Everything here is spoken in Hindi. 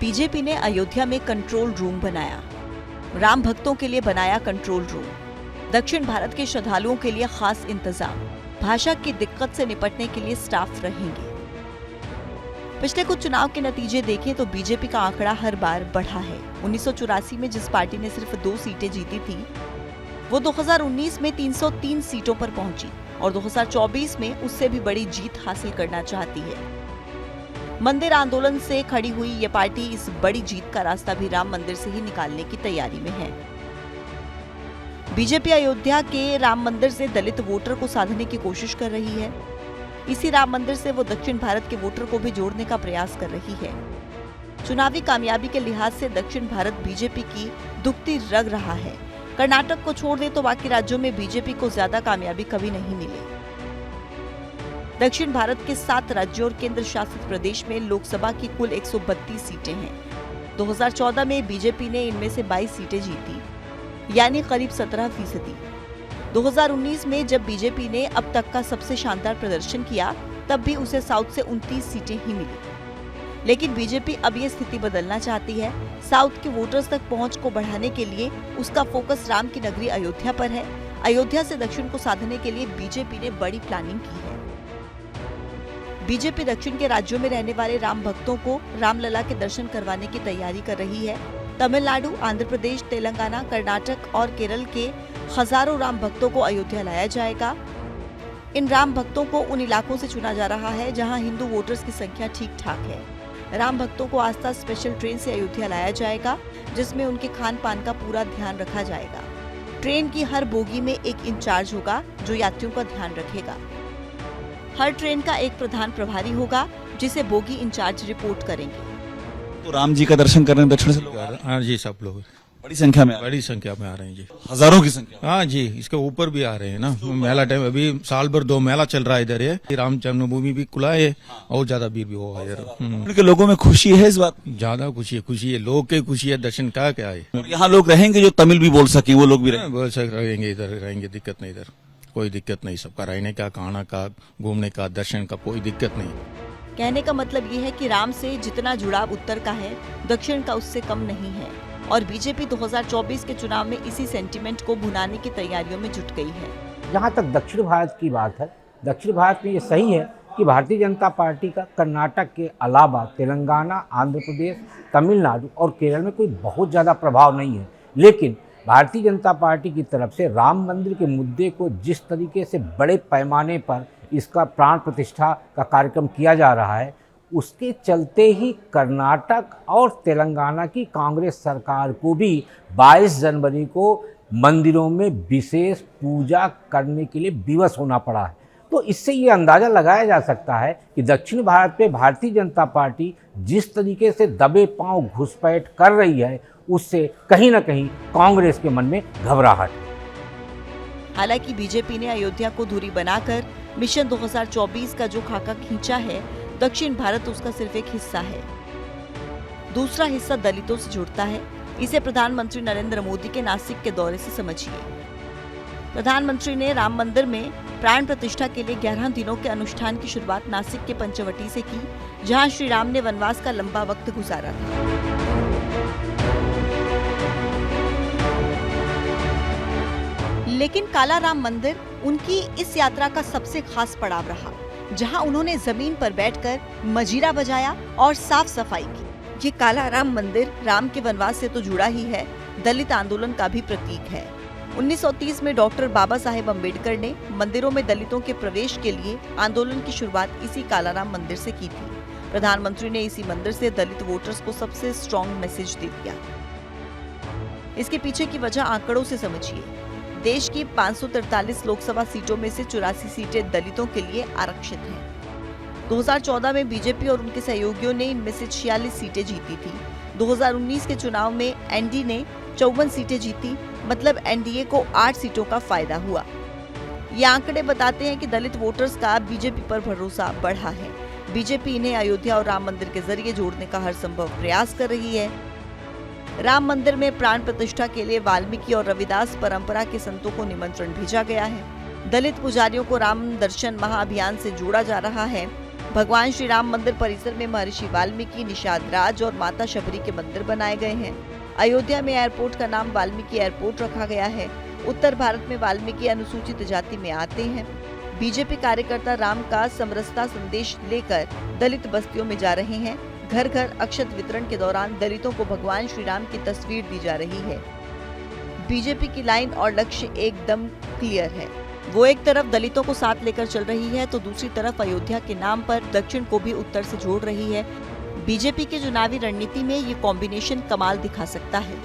बीजेपी ने अयोध्या में कंट्रोल रूम बनाया। राम भक्तों के लिए बनाया कंट्रोल रूम। दक्षिण भारत के श्रद्धालुओं के लिए खास इंतजाम। भाषा की दिक्कत से निपटने के लिए स्टाफ रहेंगे। पिछले कुछ चुनाव के नतीजे देखें तो बीजेपी का आंकड़ा हर बार बढ़ा है। 1984 में जिस पार्टी ने सिर्फ 2 सीटें जीती थी, वो 2019 में 303 सीटों पर पहुंची और 2024 में उससे भी बड़ी जीत हासिल करना चाहती है। मंदिर आंदोलन से खड़ी हुई ये पार्टी इस बड़ी जीत का रास्ता भी राम मंदिर से ही निकालने की तैयारी में है। बीजेपी अयोध्या के राम मंदिर से दलित वोटर को साधने की कोशिश कर रही है। इसी राम मंदिर से वो दक्षिण भारत के वोटर को भी जोड़ने का प्रयास कर रही है। चुनावी कामयाबी के लिहाज से दक्षिण भारत बीजेपी की दुखती रग रहा है। कर्नाटक को छोड़ दे तो बाकी राज्यों में बीजेपी को ज्यादा कामयाबी कभी नहीं मिली। दक्षिण भारत के 7 राज्यों और केंद्र शासित प्रदेश में लोकसभा की कुल 132 सीटें हैं। 2014 में बीजेपी ने इनमें से 22 सीटें जीती, यानी करीब 17%। 2019 में जब बीजेपी ने अब तक का सबसे शानदार प्रदर्शन किया, तब भी उसे साउथ से 29 सीटें ही मिली। लेकिन बीजेपी अब ये स्थिति बदलना चाहती है। साउथ के वोटर्स तक पहुंच को बढ़ाने के लिए उसका फोकस राम की नगरी अयोध्या पर है। अयोध्या से दक्षिण को साधने के लिए बीजेपी ने बड़ी प्लानिंग की है। बीजेपी दक्षिण के राज्यों में रहने वाले राम भक्तों को रामलला के दर्शन करवाने की तैयारी कर रही है। तमिलनाडु, आंध्र प्रदेश, तेलंगाना, कर्नाटक और केरल के हजारों राम भक्तों को अयोध्या लाया जाएगा। इन राम भक्तों को उन इलाकों से चुना जा रहा है जहां हिंदू वोटर्स की संख्या ठीक ठाक है। राम भक्तों को आस्था स्पेशल ट्रेन से अयोध्या लाया जाएगा, जिसमें उनके खान पान का पूरा ध्यान रखा जाएगा। ट्रेन की हर बोगी में एक इंचार्ज होगा जो यात्रियों का ध्यान रखेगा। हर ट्रेन का एक प्रधान प्रभारी होगा जिसे बोगी इंचार्ज रिपोर्ट करेंगे। तो राम जी का दर्शन करने दक्षिण से लोग आ रहे हैं? हाँ जी, सब लोग बड़ी संख्या में बड़ी संख्या में आ रहे हैं जी, हजारों की संख्या। हाँ जी, इसके ऊपर भी आ रहे हैं ना। मेला टाइम अभी साल भर 2 मेला चल रहा है इधर। ये राम जन्मभूमि भी खुला है और ज्यादा भीड़ भी होगा इधर। के लोगों में खुशी है इस बात? ज्यादा खुशी है, लोग की खुशी है, दर्शन का क्या है। यहाँ लोग रहेंगे जो तमिल भी बोल सके, वो लोग भी रहेंगे? बोल सक रहेंगे, इधर रहेंगे, दिक्कत नहीं, इधर कोई दिक्कत नहीं। सबका रहने का, खाना का, घूमने का, दर्शन का कोई दिक्कत नहीं। कहने का मतलब ये है कि राम से जितना जुड़ाव उत्तर का है, दक्षिण का उससे कम नहीं है। और बीजेपी 2024 के चुनाव में इसी सेंटीमेंट को भुनाने की तैयारियों में जुट गई है। जहाँ तक दक्षिण भारत की बात है, दक्षिण भारत में ये सही है कि भारतीय जनता पार्टी का कर्नाटक के अलावा तेलंगाना, आंध्र प्रदेश, तमिलनाडु और केरल में कोई बहुत ज़्यादा प्रभाव नहीं है। लेकिन भारतीय जनता पार्टी की तरफ से राम मंदिर के मुद्दे को जिस तरीके से बड़े पैमाने पर इसका प्राण प्रतिष्ठा का कार्यक्रम किया जा रहा है, उसके चलते ही कर्नाटक और तेलंगाना की कांग्रेस सरकार को भी 22 जनवरी को मंदिरों में विशेष पूजा करने के लिए विवश होना पड़ा है। तो इससे ये अंदाज़ा लगाया जा सकता है कि दक्षिण भारत में भारतीय जनता पार्टी जिस तरीके से दबे पांव घुसपैठ कर रही है, उससे कहीं ना कहीं कांग्रेस के मन में घबराहट है। हालांकि बीजेपी ने अयोध्या को दूरी बनाकर मिशन 2024 का जो खाका खींचा है, दक्षिण भारत उसका सिर्फ एक हिस्सा है। दूसरा हिस्सा दलितों से जुड़ता है। इसे प्रधानमंत्री नरेंद्र मोदी के नासिक के दौरे से समझिए। प्रधानमंत्री ने राम मंदिर में प्राण प्रतिष्ठा के लिए 11 दिनों के अनुष्ठान की शुरुआत नासिक के पंचवटी से की, जहां श्री राम ने वनवास का लंबा वक्त गुजारा था। लेकिन काला राम मंदिर उनकी इस यात्रा का सबसे खास पड़ाव रहा, जहां उन्होंने जमीन पर बैठकर मजीरा बजाया और साफ सफाई की। ये काला राम मंदिर राम के वनवास से तो जुड़ा ही है, दलित आंदोलन का भी प्रतीक है। 1930 में डॉक्टर बाबा साहेब अम्बेडकर ने मंदिरों में दलितों के प्रवेश के लिए आंदोलन की शुरुआत इसी काला राम मंदिर से की थी। प्रधानमंत्री ने इसी मंदिर से दलित वोटर्स को सबसे स्ट्रॉन्ग मैसेज दे दिया। इसके पीछे की वजह आंकड़ों से समझिए। देश की 543 लोकसभा सीटों में से 84 सीटें दलितों के लिए आरक्षित हैं। 2014 में बीजेपी और उनके सहयोगियों ने इनमें से 46 सीटें जीती थी। 2019 के चुनाव में एनडीए ने 54 सीटें जीती, मतलब एनडीए को 8 सीटों का फायदा हुआ। ये आंकड़े बताते हैं कि दलित वोटर्स का बीजेपी पर भरोसा बढ़ा है। बीजेपी इन्हें अयोध्या और राम मंदिर के जरिए जोड़ने का हर संभव प्रयास कर रही है। राम मंदिर में प्राण प्रतिष्ठा के लिए वाल्मीकि और रविदास परंपरा के संतों को निमंत्रण भेजा गया है। दलित पुजारियों को राम दर्शन महाअभियान से जोड़ा जा रहा है। भगवान श्री राम मंदिर परिसर में महर्षि वाल्मीकि, निषाद राज और माता शबरी के मंदिर बनाए गए हैं। अयोध्या में एयरपोर्ट का नाम वाल्मीकि एयरपोर्ट रखा गया है। उत्तर भारत में वाल्मीकि अनुसूचित जाति में आते हैं। बीजेपी कार्यकर्ता राम का समरसता संदेश लेकर दलित बस्तियों में जा रहे हैं। घर घर अक्षत वितरण के दौरान दलितों को भगवान श्री राम की तस्वीर दी जा रही है। बीजेपी की लाइन और लक्ष्य एकदम क्लियर है। वो एक तरफ दलितों को साथ लेकर चल रही है तो दूसरी तरफ अयोध्या के नाम पर दक्षिण को भी उत्तर से जोड़ रही है। बीजेपी की चुनावी रणनीति में ये कॉम्बिनेशन कमाल दिखा सकता है।